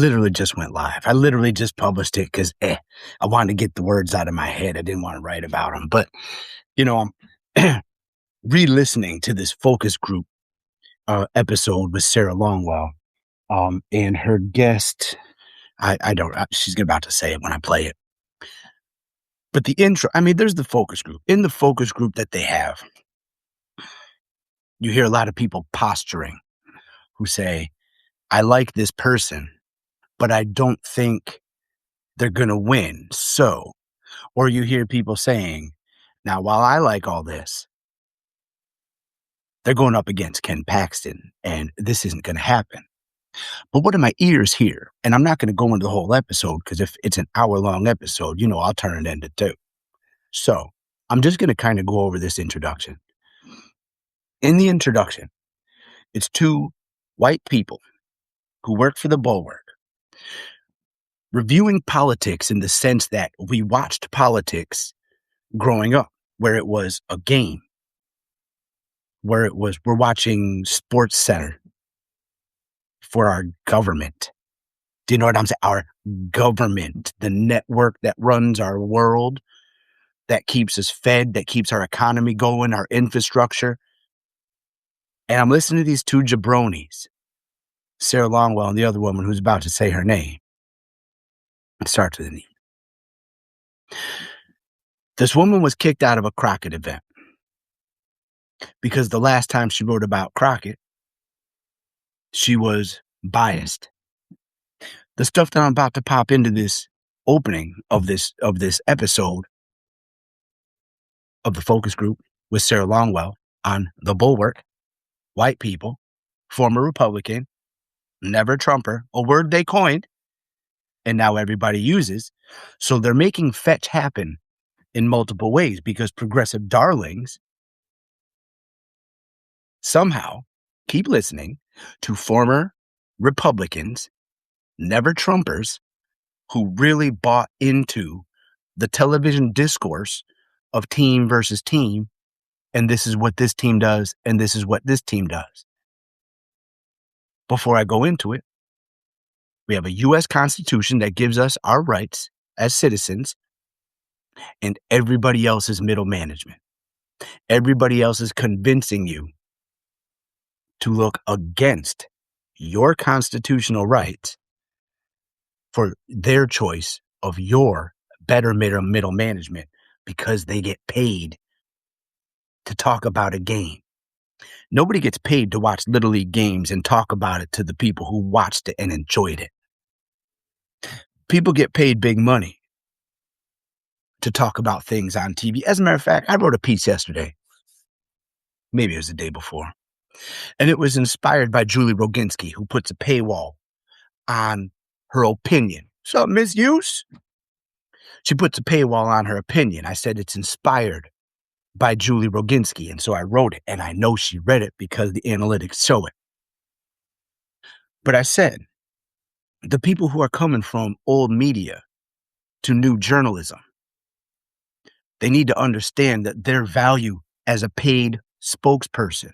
literally just went live. I literally just published it because I wanted to get the words out of my head. I didn't want to write about them. But, I'm re-listening to this focus group episode with Sarah Longwell. And her guest, she's about to say it when I play it. But the intro, there's the focus group. In the focus group that they have, you hear a lot of people posturing who say, I like this person, but I don't think they're going to win. So, or you hear people saying, now, while I like all this, they're going up against Ken Paxton, and this isn't going to happen. But what do my ears hear? And I'm not going to go into the whole episode because if it's an hour-long episode, I'll turn it into 2. So I'm just going to kind of go over this introduction. In the introduction, it's 2 white people who work for the Bulwark, reviewing politics in the sense that we watched politics growing up, where it was a game, where it was, we're watching Sports Center for our government. Do you know what I'm saying? Our government, the network that runs our world, that keeps us fed, that keeps our economy going, our infrastructure. And I'm listening to these 2 jabronis, Sarah Longwell and the other woman who's about to say her name. It starts with an E. This woman was kicked out of a Crockett event because the last time she wrote about Crockett, she was biased. The stuff that I'm about to pop into this opening of this episode of the focus group with Sarah Longwell on the Bulwark, white people, former Republican, never Trumper, a word they coined, and now everybody uses. So they're making fetch happen in multiple ways because progressive darlings somehow keep listening to former Republicans, never Trumpers, who really bought into the television discourse of team versus team, and this is what this team does, and this is what this team does. Before I go into it, we have a U.S. Constitution that gives us our rights as citizens, and everybody else is middle management. Everybody else is convincing you to look against your constitutional rights for their choice of your better middle management because they get paid to talk about a game. Nobody gets paid to watch Little League games and talk about it to the people who watched it and enjoyed it. People get paid big money to talk about things on TV. As a matter of fact, I wrote a piece yesterday. Maybe it was the day before. And it was inspired by Julie Roginski, who puts a paywall on her opinion. So, misuse? She puts a paywall on her opinion. I said it's inspired by Julie Roginski. And so I wrote it, and I know she read it because the analytics show it. But I said, the people who are coming from old media to new journalism, they need to understand that their value as a paid spokesperson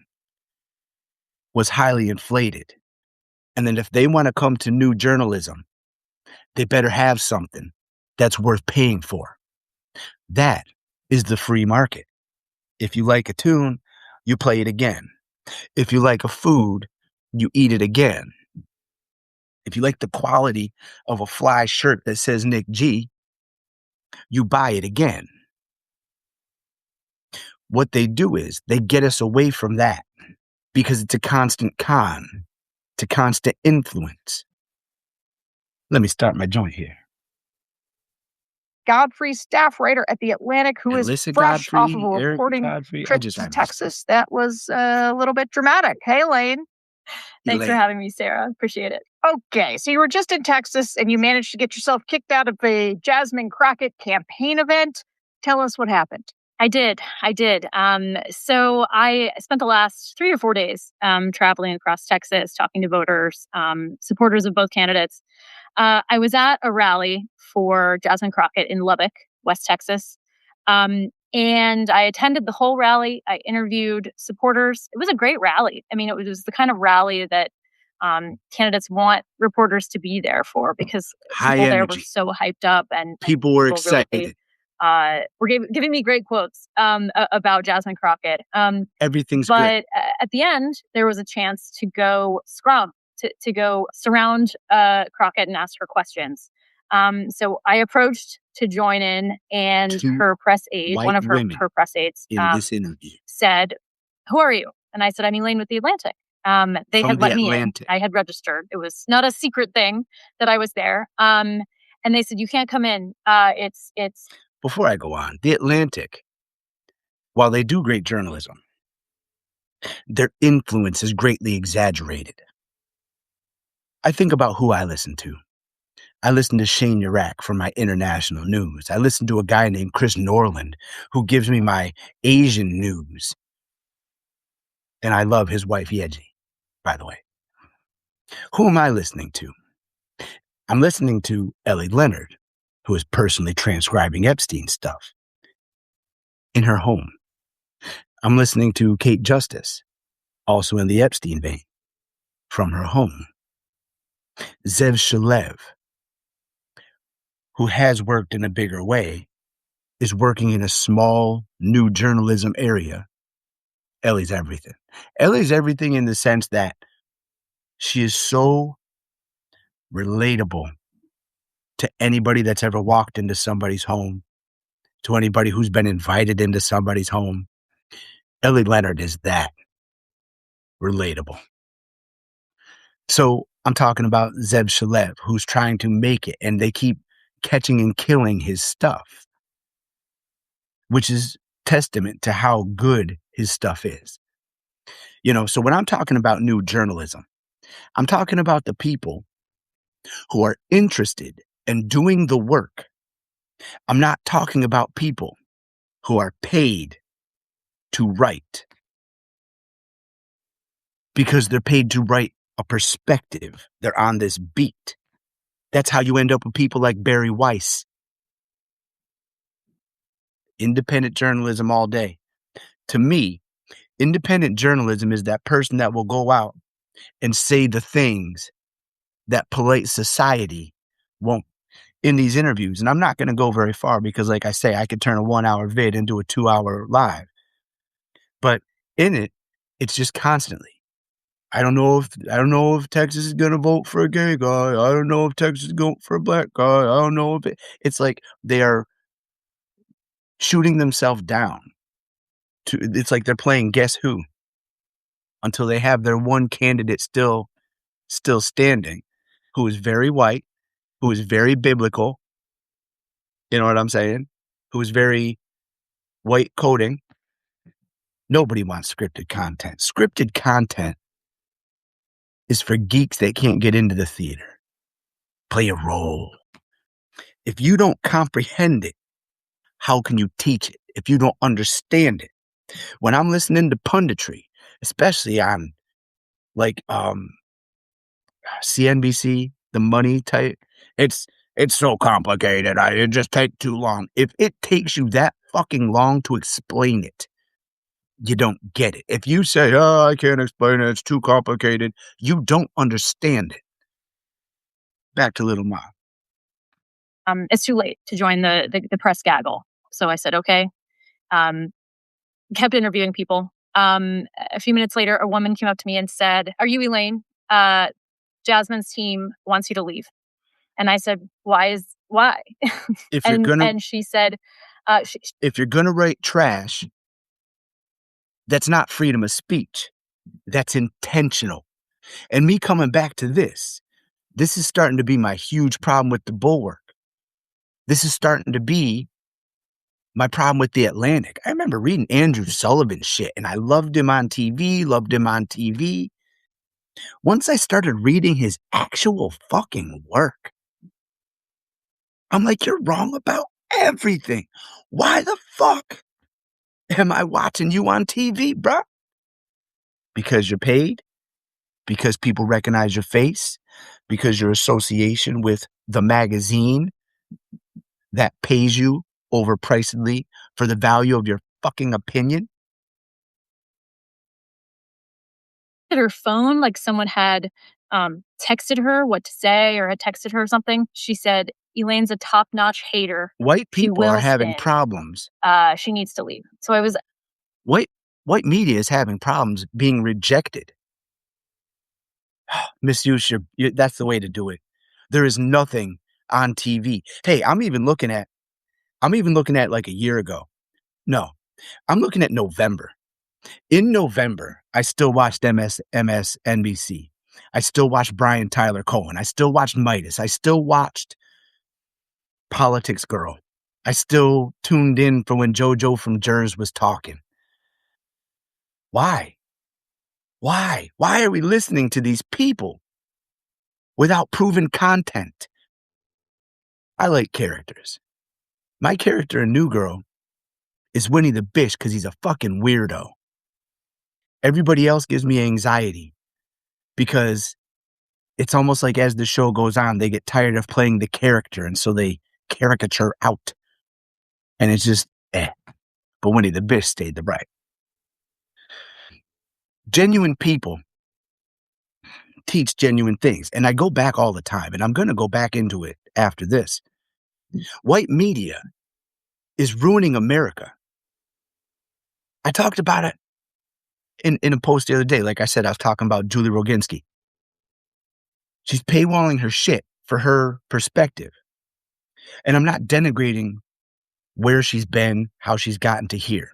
was highly inflated. And then if they want to come to new journalism, they better have something that's worth paying for. That is the free market. If you like a tune, you play it again. If you like a food, you eat it again. If you like the quality of a fly shirt that says Nick G, you buy it again. What they do is they get us away from that because it's a constant con, it's a constant influence. Let me start my joint here. Godfrey, staff writer at The Atlantic, who is Alyssa fresh Godfrey, off of a Eric reporting Godfrey. trip to Texas. That was a little bit dramatic. Hey, Lane. Thanks for having me, Sarah. Appreciate it. Okay, so you were just in Texas and you managed to get yourself kicked out of a Jasmine Crockett campaign event. Tell us what happened. I did. So I spent the last 3 or 4 days traveling across Texas, talking to voters, supporters of both candidates. I was at a rally for Jasmine Crockett in Lubbock, West Texas. And I attended the whole rally. I interviewed supporters. It was a great rally. I mean, it was the kind of rally that candidates want reporters to be there for, because High people there were energy. so hyped up, and People were people really excited. were giving me great quotes about Jasmine Crockett. Everything's good. But at the end, there was a chance to go scrum, to go surround Crockett and ask her questions. So I approached to join in, and Two her press aide, one white of women her press aides, in this interview. said, "Who are you?" And I said, "I'm Elaine with The Atlantic." They From had The let me in. Atlantic. I had registered. It was not a secret thing that I was there. And they said, "You can't come in. It's Before I go on, The Atlantic, while they do great journalism, their influence is greatly exaggerated. I think about who I listen to. I listen to Shane Urak for my international news. I listen to a guy named Chris Norland who gives me my Asian news. And I love his wife, Yeji, by the way. Who am I listening to? I'm listening to Ellie Leonard, who is personally transcribing Epstein stuff in her home. I'm listening to Kate Justice, also in the Epstein vein, from her home. Zev Shalev, who has worked in a bigger way, is working in a small new journalism area. Ellie's everything. Ellie's everything in the sense that she is so relatable to anybody that's ever walked into somebody's home, to anybody who's been invited into somebody's home. Ellie Leonard is that relatable. So I'm talking about Zeb Shalev, who's trying to make it, and they keep catching and killing his stuff, which is testament to how good his stuff is. So when I'm talking about new journalism, I'm talking about the people who are interested in doing the work. I'm not talking about people who are paid to write because they're paid to write a perspective. They're on this beat. That's how you end up with people like Barry Weiss. Independent journalism all day. To me, independent journalism is that person that will go out and say the things that polite society won't in these interviews. And I'm not going to go very far because, like I say, I could turn a 1-hour vid into a 2-hour live. But in it, it's just constantly. I don't know if Texas is going to vote for a gay guy. I don't know if Texas is going for a black guy. I don't know if it's like they are shooting themselves down. It's like they're playing Guess Who until they have their one candidate still standing, who is very white, who is very biblical. You know what I'm saying? Who is very white coding. Nobody wants scripted content. Scripted content is for geeks that can't get into the theater. Play a role. If you don't comprehend it, how can you teach it? If you don't understand it. When I'm listening to punditry, especially on like CNBC, the money type, it's so complicated. It just takes too long. If it takes you that fucking long to explain it, you don't get it. If you say, "Oh, I can't explain it, it's too complicated," you don't understand it. Back to Little Ma. It's too late to join the press gaggle. So I said, okay. Kept interviewing people. A few minutes later, a woman came up to me and said, "Are you Elaine? Jasmine's team wants you to leave." And I said, "Why?" If you're and she said, if you're gonna write trash, that's not freedom of speech. That's intentional. And me coming back to this is starting to be my huge problem with the Bulwark. This is starting to be my problem with The Atlantic. I remember reading Andrew Sullivan's shit, and I loved him on TV. Once I started reading his actual fucking work, I'm like, you're wrong about everything. Why the fuck am I watching you on TV, bruh? Because you're paid? Because people recognize your face? Because your association with the magazine that pays you overpricedly for the value of your fucking opinion? her phone like someone had texted her what to say or had texted her something. She said, Elaine's a top-notch hater. White She people are will having spin. problems. She needs to leave. So I was White media is having problems being rejected. Misuse that's the way to do it. There is nothing on TV. Hey, I'm even looking at like a year ago. No, I'm looking at November. In November, I still watched MSNBC. I still watched Brian Tyler Cohen. I still watched Midas. I still watched Politics Girl. I still tuned in for when JoJo from Jers was talking. Why? Why? Why are we listening to these people without proven content? I like characters. My character in New Girl is Winnie the Bish because he's a fucking weirdo. Everybody else gives me anxiety because it's almost like as the show goes on, they get tired of playing the character, and so they caricature out. And it's just, But Winnie the Bish stayed the bright. Genuine people teach genuine things. And I go back all the time, and I'm going to go back into it after this. White media is ruining America. I talked about it in a post the other day. Like I said, I was talking about Julie Roginski. She's paywalling her shit for her perspective. And I'm not denigrating where she's been, how she's gotten to here.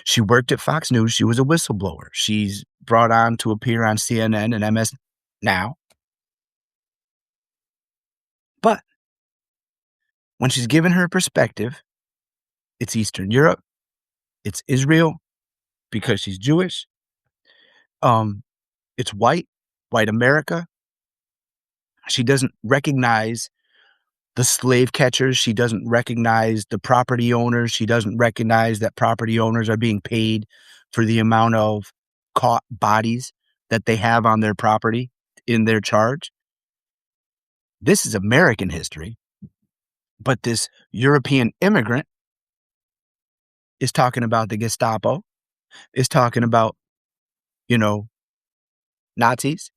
She worked at Fox News. She was a whistleblower. She's brought on to appear on CNN and MS now. But when she's given her perspective, it's Eastern Europe, it's Israel because she's Jewish. It's white America. She doesn't recognize the slave catchers. She doesn't recognize the property owners. She doesn't recognize that property owners are being paid for the amount of caught bodies that they have on their property in their charge. This is American history. But this European immigrant is talking about the Gestapo, is talking about, Nazis.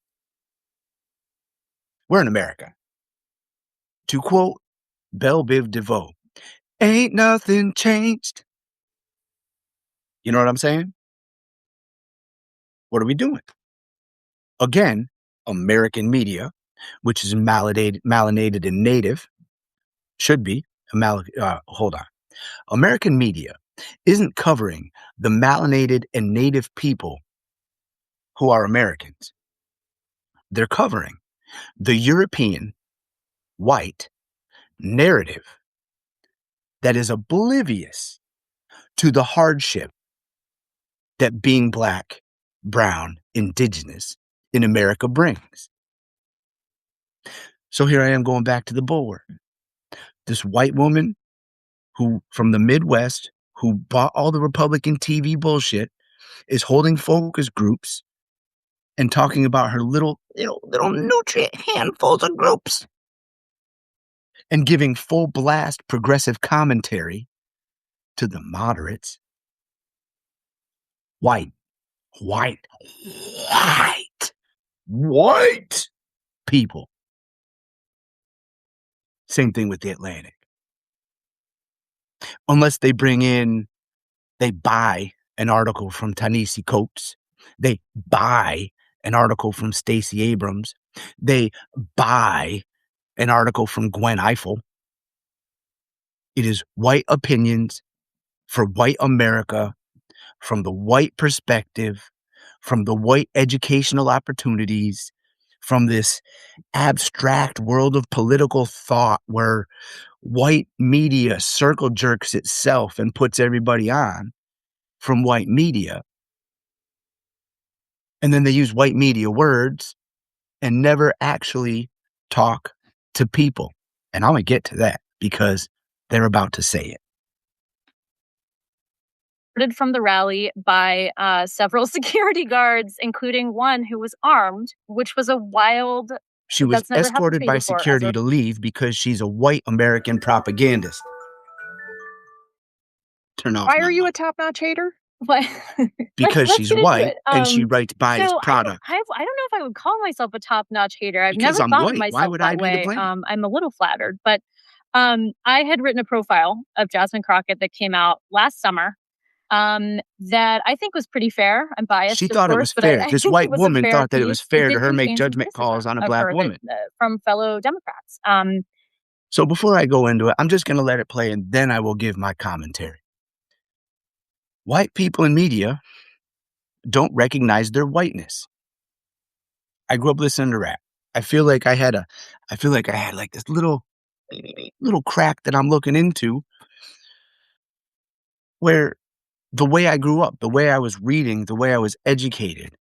We're in America. To quote Belle Biv DeVoe, ain't nothing changed. You know what I'm saying? What are we doing? Again, American media, which is melanated and native, should be. Hold on. American media isn't covering the melanated and native people who are Americans. They're covering the European white narrative that is oblivious to the hardship that being black, brown, indigenous in America brings. So here I am going back to the bulwark. This white woman who from the Midwest who bought all the Republican TV bullshit is holding focus groups and talking about her little nutrient handfuls of groups and giving full blast progressive commentary to the moderates. White people. Same thing with the Atlantic. Unless they buy an article from Ta-Nehisi Coates. They buy an article from Stacey Abrams. They buy an article from Gwen Ifill. It is white opinions for white America, from the white perspective, from the white educational opportunities, from this abstract world of political thought where white media circle jerks itself and puts everybody on from white media. And then they use white media words and never actually talk to people. And I'm going to get to that because they're about to say it. From the rally by several security guards, including one who was armed, which was a wild... She was escorted by security to leave because she's a white American propagandist. Turn off. Why are you a top-notch hater? What? because Let's she's get into white it. and she writes biased So products. I don't know if I would call myself a top-notch hater. I've Because never I'm thought of white. Why myself would I that be to way. blame? I'm a little flattered, but I had written a profile of Jasmine Crockett that came out last summer. That I think was pretty fair. I'm She biased, of thought it course, was but fair. I This think it white was a woman fair thought that it was piece. It fair to did her make contain some judgment calls criticism on a of black her woman. from fellow Democrats. So before I go into it, I'm just going to let it play and then I will give my commentary. White people in media don't recognize their whiteness. I grew up listening to rap. I feel like I had like this little crack that I'm looking into where the way I grew up, the way I was reading, the way I was educated,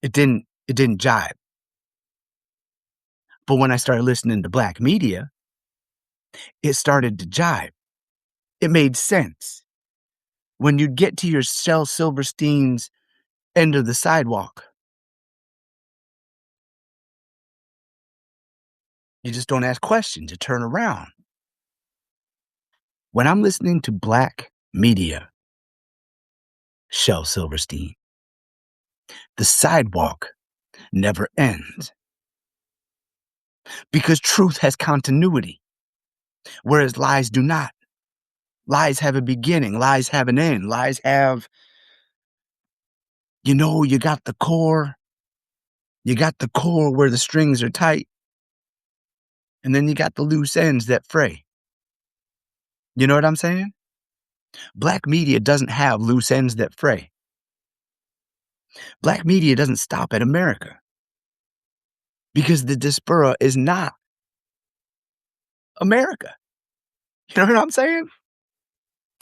it didn't jive. But when I started listening to black media, it started to jive. It made sense. When you'd get to your Shel Silverstein's end of the sidewalk, you just don't ask questions, you turn around. When I'm listening to black media, Shel Silverstein, the sidewalk never ends. Because truth has continuity, whereas lies do not. Lies have a beginning, lies have an end, lies have, you got the core where the strings are tight, and then you got the loose ends that fray. You know what I'm saying? Black media doesn't have loose ends that fray. Black media doesn't stop at America because the diaspora is not America. You know what I'm saying?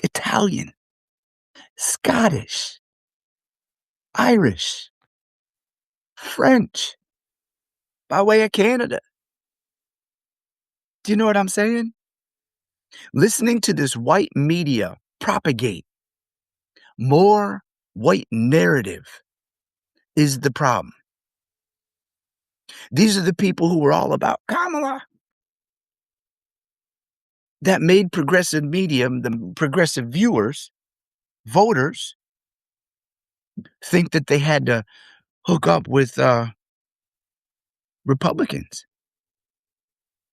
Italian, Scottish, Irish, French, by way of Canada. Do you know what I'm saying? Listening to this white media propagate more white narrative is the problem. These are the people who were all about Kamala that made progressive media, the progressive viewers, voters, think that they had to hook up with Republicans.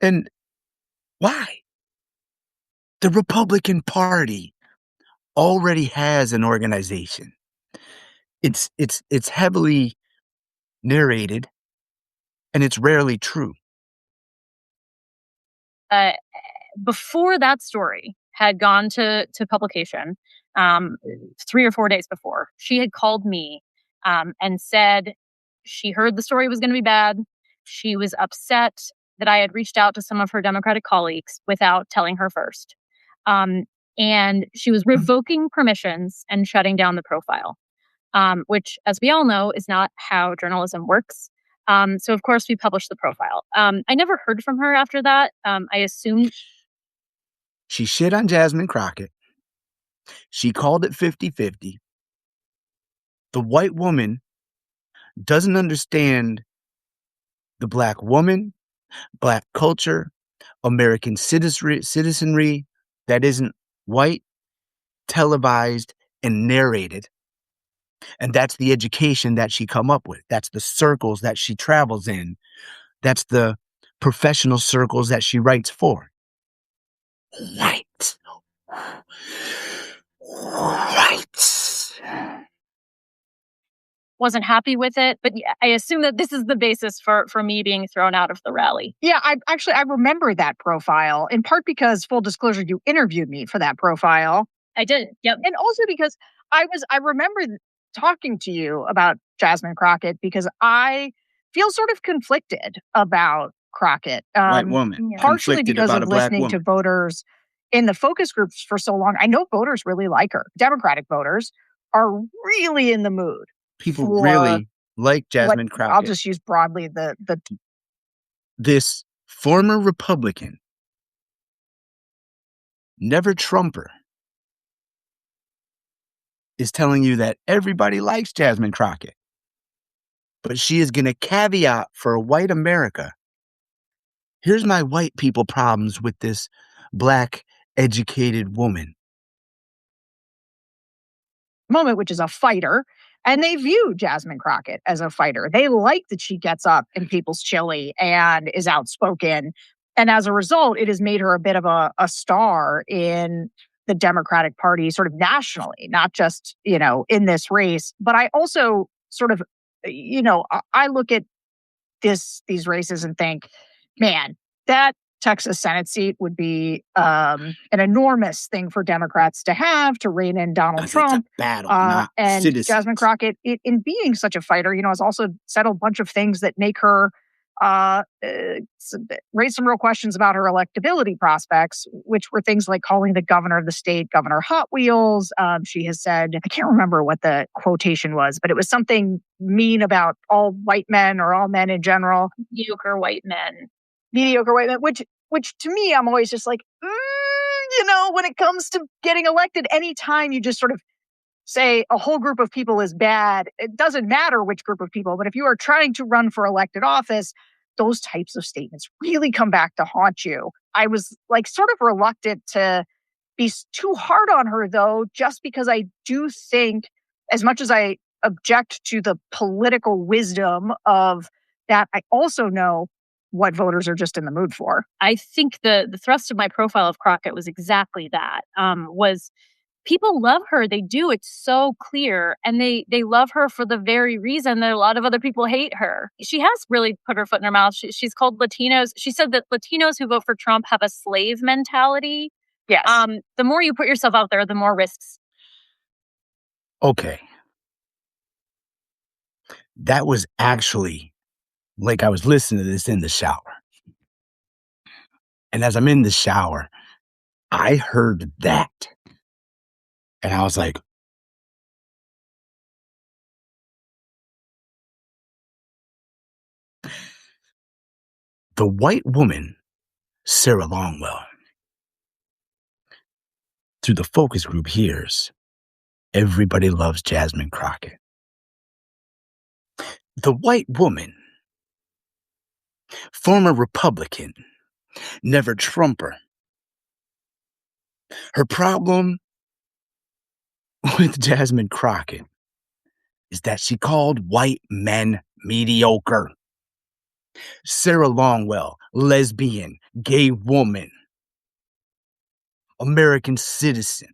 And why? The Republican Party already has an organization. It's heavily narrated and it's rarely true. Uh, Before that story had gone to publication, 3 or 4 days before, she had called me and said she heard the story was going to be bad. She was upset that I had reached out to some of her Democratic colleagues without telling her first. Um, and she was revoking permissions and shutting down the profile, which, as we all know, is not how journalism works. So, of course, we published the profile. I never heard from her after that. I assumed She shit on Jasmine Crockett. She called it 50-50. The white woman doesn't understand the black woman, black culture, American citizenry that isn't white, televised, and narrated. And that's the education that she come up with. That's the circles that she travels in. That's the professional circles that she writes for. White. White. wasn't happy with it, but I assume that this is the basis for me being thrown out of the rally. Yeah, I remember that profile in part because, full disclosure, you interviewed me for that profile. I did. Yep. And also because I remember talking to you about Jasmine Crockett because I feel sort of conflicted about Crockett. White woman. Partially Conflicted because about of a black listening to woman. voters in the focus groups for so long. I know voters really like her. Democratic voters are really in the mood. People for really like Jasmine what, Crockett. I'll just use broadly This former Republican, never Trumper, is telling you that everybody likes Jasmine Crockett. But she is going to caveat for white America. Here's my white people problems with this black educated woman. moment, which is a fighter. And they view Jasmine Crockett as a fighter. They like that she gets up in people's chili and is outspoken. And as a result, it has made her a bit of a star in the Democratic Party, sort of nationally, not just, in this race. But I also sort of, I look at these races and think, man, that Texas Senate seat would be an enormous thing for Democrats to have to rein in Donald Trump. It's a battle, not and citizens. Jasmine Crockett, in being such a fighter, has also said a bunch of things that make her raise some real questions about her electability prospects, which were things like calling the governor of the state Governor Hot Wheels. She has said, I can't remember what the quotation was, but it was something mean about all white men or all men in general. Mediocre white men, which to me, I'm always just like, when it comes to getting elected, anytime you just sort of say a whole group of people is bad, it doesn't matter which group of people, but if you are trying to run for elected office, those types of statements really come back to haunt you. I was sort of reluctant to be too hard on her, though, just because I do think, as much as I object to the political wisdom of that, I also know what voters are just in the mood for. I think the thrust of my profile of Crockett was exactly that, was people love her. They do. It's so clear. And they love her for the very reason that a lot of other people hate her. She has really put her foot in her mouth. She's called Latinos. She said that Latinos who vote for Trump have a slave mentality. Yes. The more you put yourself out there, the more risks. Okay. That was actually I was listening to this in the shower. And as I'm in the shower, I heard that. And I was like, the white woman, Sarah Longwell, through the focus group hears, everybody loves Jasmine Crockett. The white woman, former Republican, never Trumper. Her problem with Jasmine Crockett is that she called white men mediocre. Sarah Longwell, lesbian, gay woman, American citizen.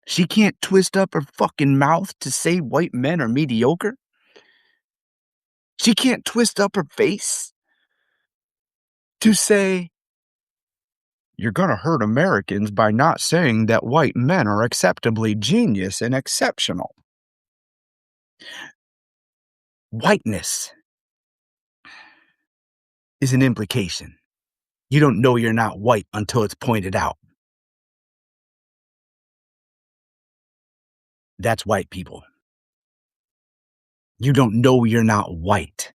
She can't twist up her fucking mouth to say white men are mediocre. She can't twist up her face to say, you're going to hurt Americans by not saying that white men are acceptably genius and exceptional. Whiteness is an implication. You don't know you're not white until it's pointed out. That's white people. You don't know you're not white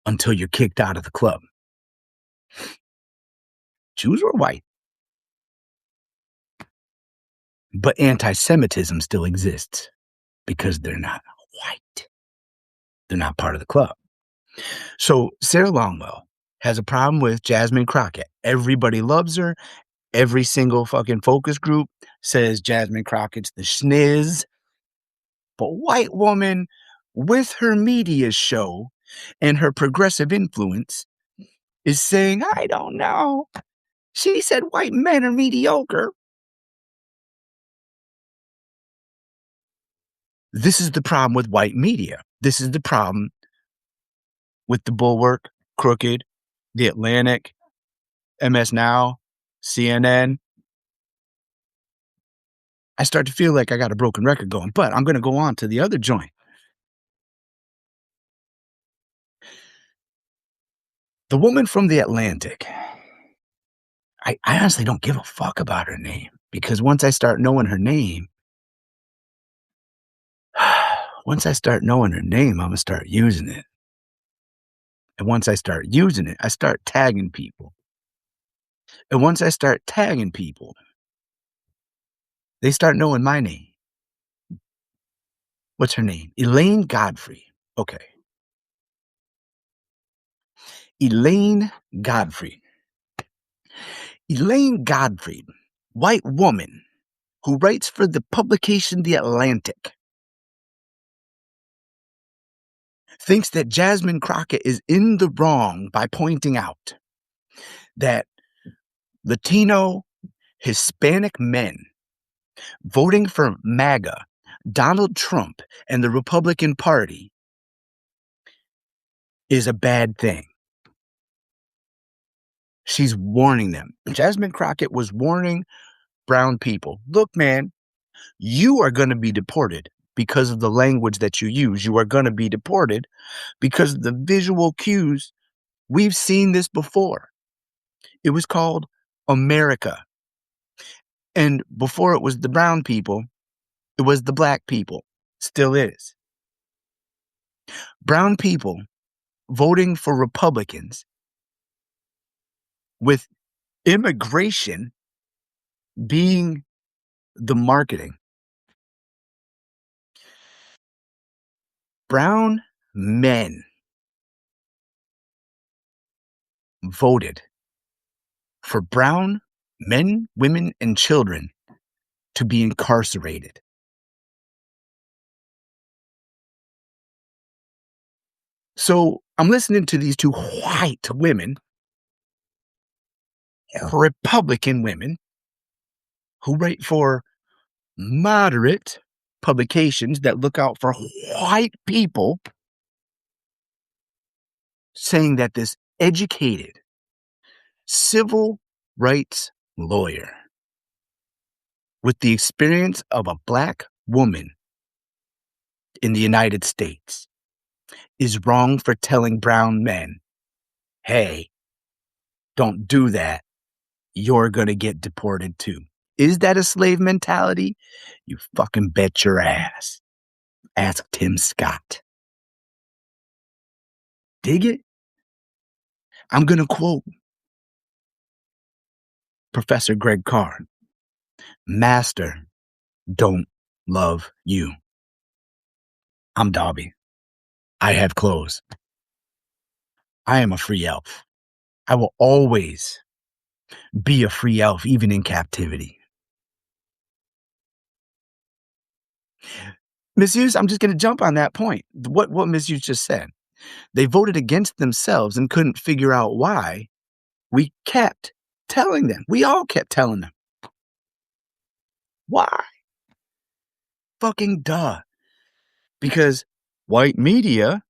until you're kicked out of the club. Jews were white. But anti-Semitism still exists because they're not white. They're not part of the club. So Sarah Longwell has a problem with Jasmine Crockett. Everybody loves her. Every single fucking focus group says Jasmine Crockett's the schniz. But white woman with her media show and her progressive influence is saying, I don't know. She said white men are mediocre. This is the problem with white media. This is the problem with the Bulwark, Crooked, The Atlantic, MS Now, CNN. I start to feel like I got a broken record going, but I'm going to go on to the other joint. The woman from The Atlantic. I honestly don't give a fuck about her name because once I start knowing her name, I'm going to start using it. And once I start using it, I start tagging people. And once I start tagging people, they start knowing my name. What's her name? Elaine Godfrey. Okay. Elaine Godfrey. Elaine Godfrey white woman who writes for the publication The Atlantic thinks that Jasmine Crockett is in the wrong by pointing out that Latino, Hispanic men voting for MAGA, Donald Trump, and the Republican Party is a bad thing. She's warning them. Jasmine Crockett was warning brown people. Look, man, you are going to be deported because of the language that you use. You are going to be deported because of the visual cues. We've seen this before. It was called America. And before it was the brown people, it was the black people. Still is. Brown people voting for Republicans with immigration being the marketing. Brown men voted for brown men, women, and children to be incarcerated. So I'm listening to these two white women, Republican women, who write for moderate publications that look out for white people, saying that this educated civil rights lawyer with the experience of a black woman in the United States is wrong for telling brown men, hey, don't do that. You're going to get deported too. Is that a slave mentality? You fucking bet your ass. Ask Tim Scott. Dig it? I'm going to quote Professor Greg Carr. Master don't love you. I'm Dobby. I have clothes. I am a free elf. I will always be a free elf, even in captivity. Misuse, I'm just going to jump on that point. What Misuse just said. They voted against themselves and couldn't figure out why. We kept telling them. We all kept telling them. Why? Fucking duh. Because white media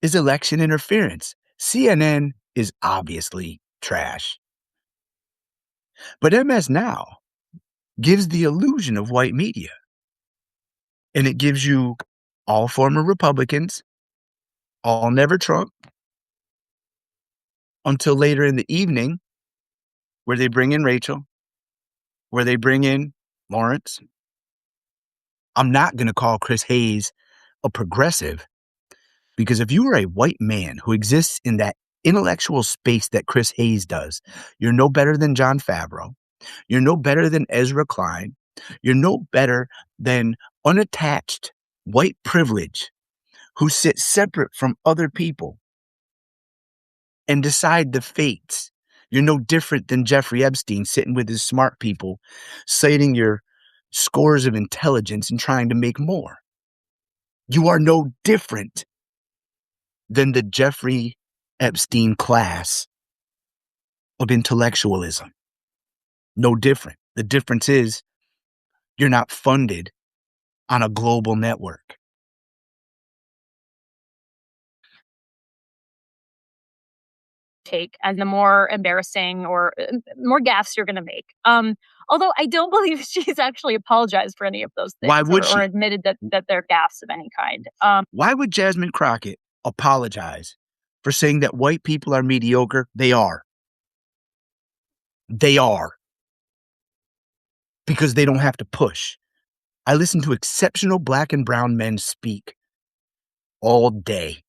is election interference. CNN is obviously trash. But MS Now gives the illusion of white media. And it gives you all former Republicans, all never Trump, until later in the evening, where they bring in Rachel, where they bring in Lawrence. I'm not going to call Chris Hayes a progressive, because if you are a white man who exists in that intellectual space that Chris Hayes does, you're no better than Jon Favreau. You're no better than Ezra Klein. You're no better than unattached white privilege who sit separate from other people and decide the fates. You're no different than Jeffrey Epstein sitting with his smart people, citing your scores of intelligence and trying to make more. You are no different than the Jeffrey Epstein class of intellectualism. No different. The difference is you're not funded on a global network. Take, and the more embarrassing or more gaffes you're going to make. Although I don't believe she's actually apologized for any of those things. Why would or she? admitted that they're gaffes of any kind. Why would Jasmine Crockett apologize for saying that white people are mediocre? They are. They are. Because they don't have to push. I listen to exceptional black and brown men speak all day.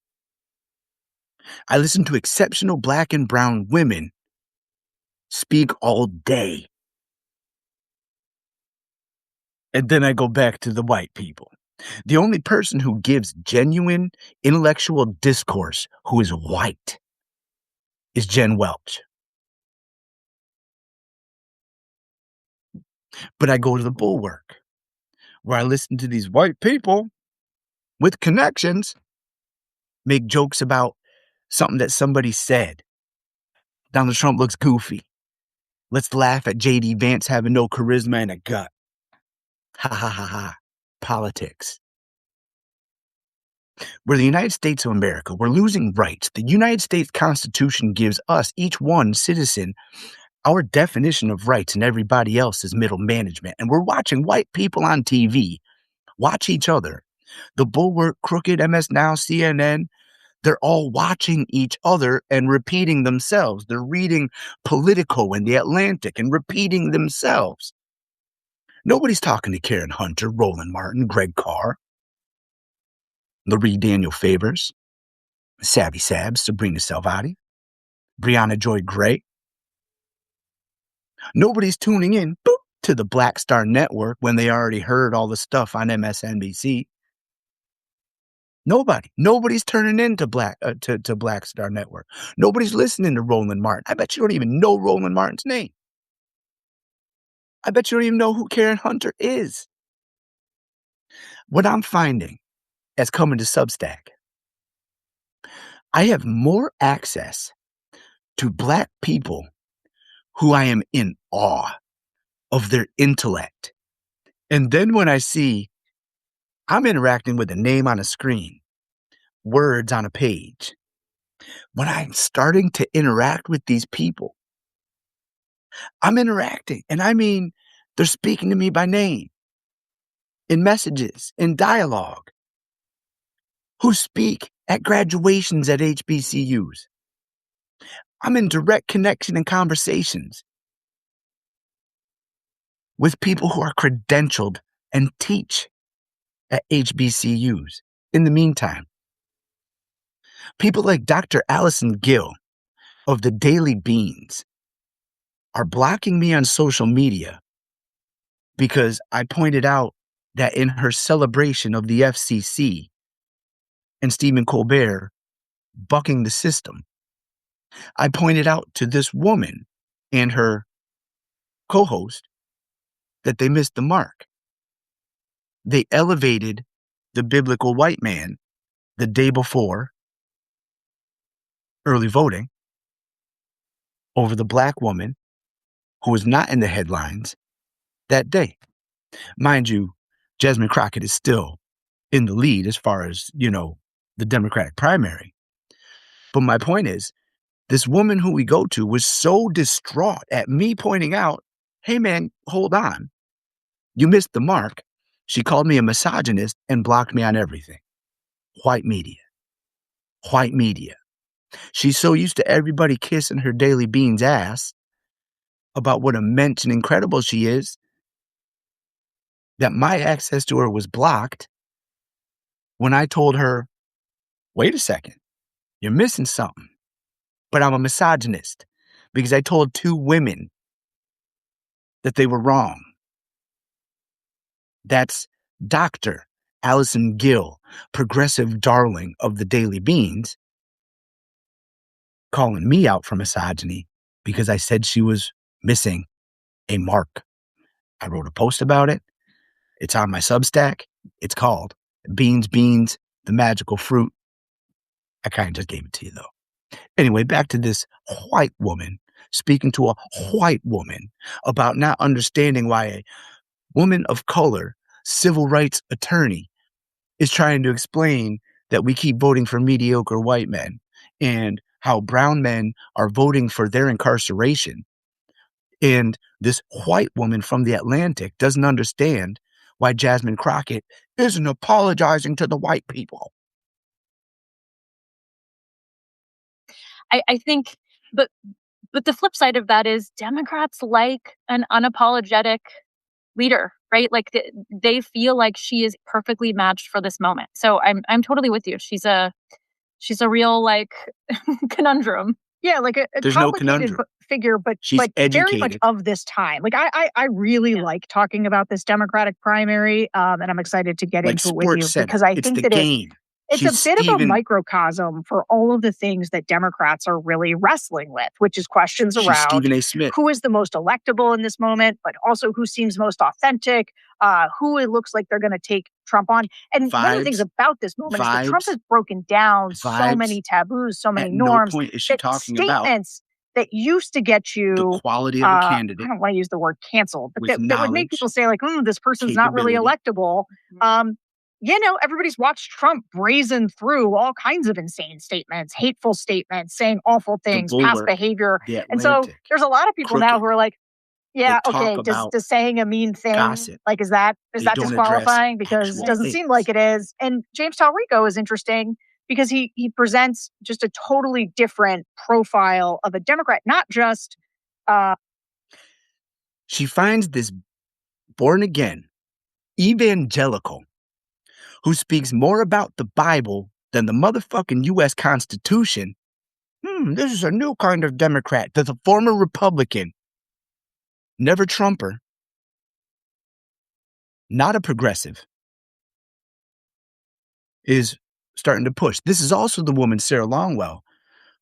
I listen to exceptional black and brown women speak all day. And then I go back to the white people. The only person who gives genuine intellectual discourse who is white is Jen Welch. But I go to the Bulwark, where I listen to these white people with connections make jokes about something that somebody said. Donald Trump looks goofy. Let's laugh at J.D. Vance having no charisma and a gut. Ha ha ha ha. Politics. We're the United States of America. We're losing rights. The United States Constitution gives us, each one citizen, our definition of rights, and everybody else is middle management. And we're watching white people on TV watch each other. The Bulwark, Crooked, MS Now, CNN, they're all watching each other and repeating themselves. They're reading Politico and The Atlantic and repeating themselves. Nobody's talking to Karen Hunter, Roland Martin, Greg Carr, Larry Daniel Favors, Savvy Sabs, Sabrina Salvati, Brianna Joy Gray. Nobody's tuning in to the Black Star Network when they already heard all the stuff on MSNBC. Nobody's turning into Black Star Network. Nobody's listening to Roland Martin. I bet you don't even know Roland Martin's name. I bet you don't even know who Karen Hunter is. What I'm finding as coming to Substack, I have more access to Black people who I am in awe of their intellect. And then when I see I'm interacting with a name on a screen, words on a page, when I'm starting to interact with these people, I'm interacting. And I mean, they're speaking to me by name, in messages, in dialogue, who speak at graduations at HBCUs. I'm in direct connection and conversations with people who are credentialed and teach at HBCUs. In the meantime, people like Dr. Allison Gill of the Daily Beans are blocking me on social media because I pointed out that in her celebration of the FCC and Stephen Colbert bucking the system, I pointed out to this woman and her co-host that they missed the mark. They elevated the biblical white man the day before early voting over the Black woman who was not in the headlines that day. Mind you, Jasmine Crockett is still in the lead as far as, the Democratic primary. But my point is, this woman who we go to was so distraught at me pointing out, hey man, hold on. You missed the mark. She called me a misogynist and blocked me on everything. White media. White media. She's so used to everybody kissing her Daily Beans ass about what immense and incredible she is that my access to her was blocked when I told her, wait a second, you're missing something. But I'm a misogynist because I told two women that they were wrong. That's Dr. Allison Gill, progressive darling of the Daily Beans, calling me out for misogyny because I said she was missing a mark. I wrote a post about it. It's on my Substack. It's called Beans, the Magical Fruit. I kind of just gave it to you, though. Anyway, back to this white woman speaking to a white woman about not understanding why a woman of color, civil rights attorney, is trying to explain that we keep voting for mediocre white men and how brown men are voting for their incarceration. And this white woman from The Atlantic doesn't understand why Jasmine Crockett isn't apologizing to the white people. I think, but the flip side of that is Democrats like an unapologetic leader, right? Like they feel like she is perfectly matched for this moment. So I'm totally with you. She's a real like conundrum. Yeah, like a There's no complicated conundrum. Figure, but She's very much educated. of this time. Like I really like talking about this Democratic primary, and I'm excited to get Like into it with you Sports Center. because I It's think the that game. It's a bit of a microcosm for all of the things that Democrats are really wrestling with, which is questions She's around Stephen A. Smith. who is the most electable in this moment, but also who seems most authentic, who it looks like they're going to take Trump on. And one of the things about this moment is that Trump has broken down so many taboos, so many norms. At no point is she talking statements that used to get you the quality of a candidate. I don't want to use the word canceled, but that would make people say, like, this person's not really electable. Everybody's watched Trump brazen through all kinds of insane statements, hateful statements, saying awful things, past behavior. And so there's a lot of people now who are like, yeah, okay, does saying a mean thing, gossip. Like, is that disqualifying? Because it doesn't seem like it is. And James Talarico is interesting because he presents just a totally different profile of a Democrat, not just... She finds this born-again evangelical who speaks more about the Bible than the motherfucking U.S. Constitution. This is a new kind of Democrat. That's a former Republican. Never Trumper. Not a progressive. Is starting to push. This is also the woman, Sarah Longwell,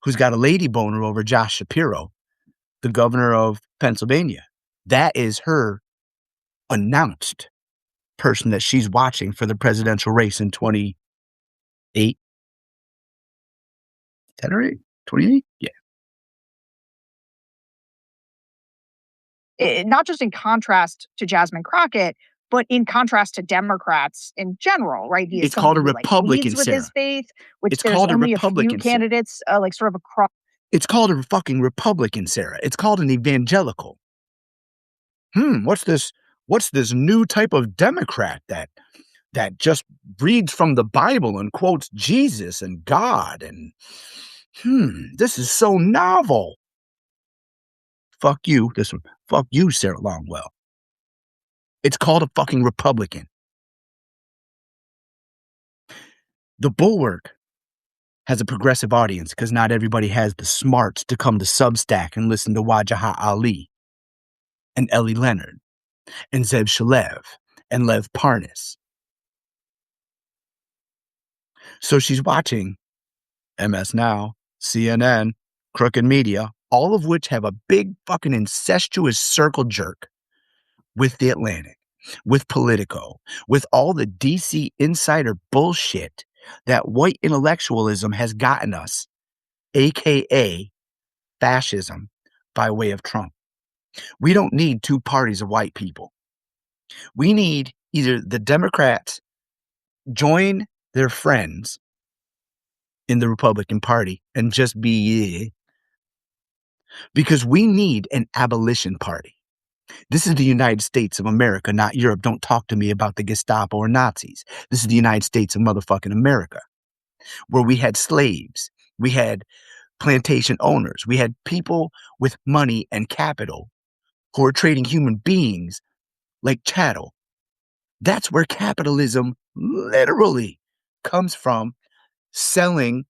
who's got a lady boner over Josh Shapiro, the governor of Pennsylvania. That is her announced person that she's watching for the presidential race in 28. 10 or 8? 28? Yeah. Not just in contrast to Jasmine Crockett, but in contrast to Democrats in general, right? It's called a Republican, with his faith, which it's there's called only a Republican, few candidates, like sort of across. It's called a fucking Republican, Sarah. It's called an evangelical. What's this new type of Democrat that just reads from the Bible and quotes Jesus and God and this is so novel. Fuck you, this one. Fuck you, Sarah Longwell. It's called a fucking Republican. The Bulwark has a progressive audience because not everybody has the smarts to come to Substack and listen to Wajahat Ali and Ellie Leonard and Zev Shalev and Lev Parnas. So she's watching MS Now, CNN, Crooked Media, all of which have a big fucking incestuous circle jerk with The Atlantic, with Politico, with all the DC insider bullshit that white intellectualism has gotten us, aka fascism, by way of Trump. We don't need two parties of white people. We need either the Democrats join their friends in the Republican Party and just be, because we need an abolition party. This is the United States of America, not Europe. Don't talk to me about the Gestapo or Nazis. This is the United States of motherfucking America, where we had slaves, we had plantation owners, we had people with money and capital who are trading human beings like chattel. That's where capitalism literally comes from, selling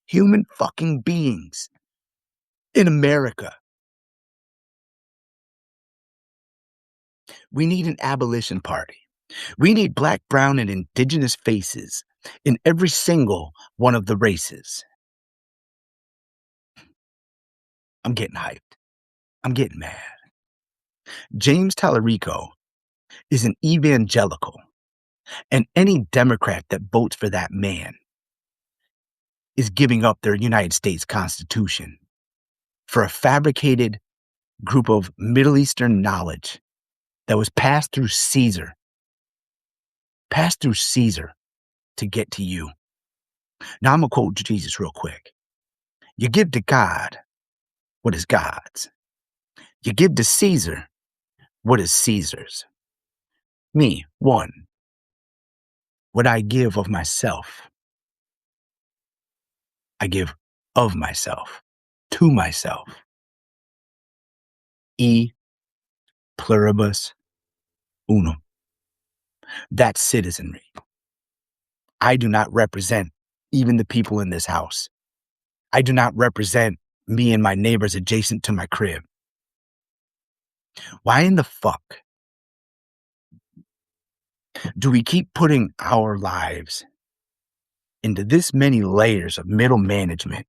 human fucking beings in America. We need an abolition party. We need black, brown, and indigenous faces in every single one of the races. I'm getting hyped. I'm getting mad. James Talarico is an evangelical, and any Democrat that votes for that man is giving up their United States Constitution for a fabricated group of Middle Eastern knowledge that was passed through Caesar to get to you. Now I'm going to quote Jesus real quick. You give to God what is God's. You give to Caesar what is Caesar's. Me, one, what I give of myself, I give of myself, to myself. E pluribus unum. That's citizenry. I do not represent even the people in this house. I do not represent me and my neighbors adjacent to my crib. Why in the fuck do we keep putting our lives into this many layers of middle management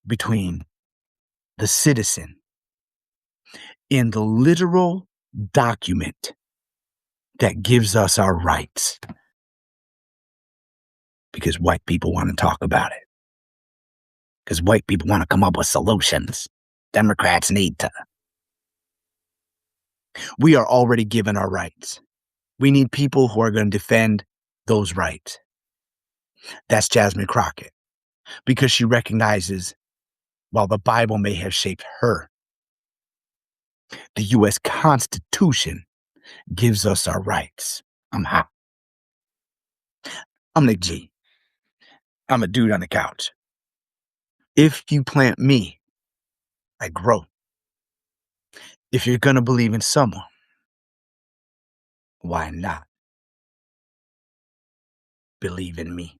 between the citizen and the literal document that gives us our rights. Because white people want to talk about it. Because white people want to come up with solutions. Democrats need to. We are already given our rights. We need people who are going to defend those rights. That's Jasmine Crockett, because she recognizes, while the Bible may have shaped her, the U.S. Constitution gives us our rights. I'm hot. I'm Nick G. I'm a dude on the couch. If you plant me, I grow. If you're going to believe in someone, why not believe in me?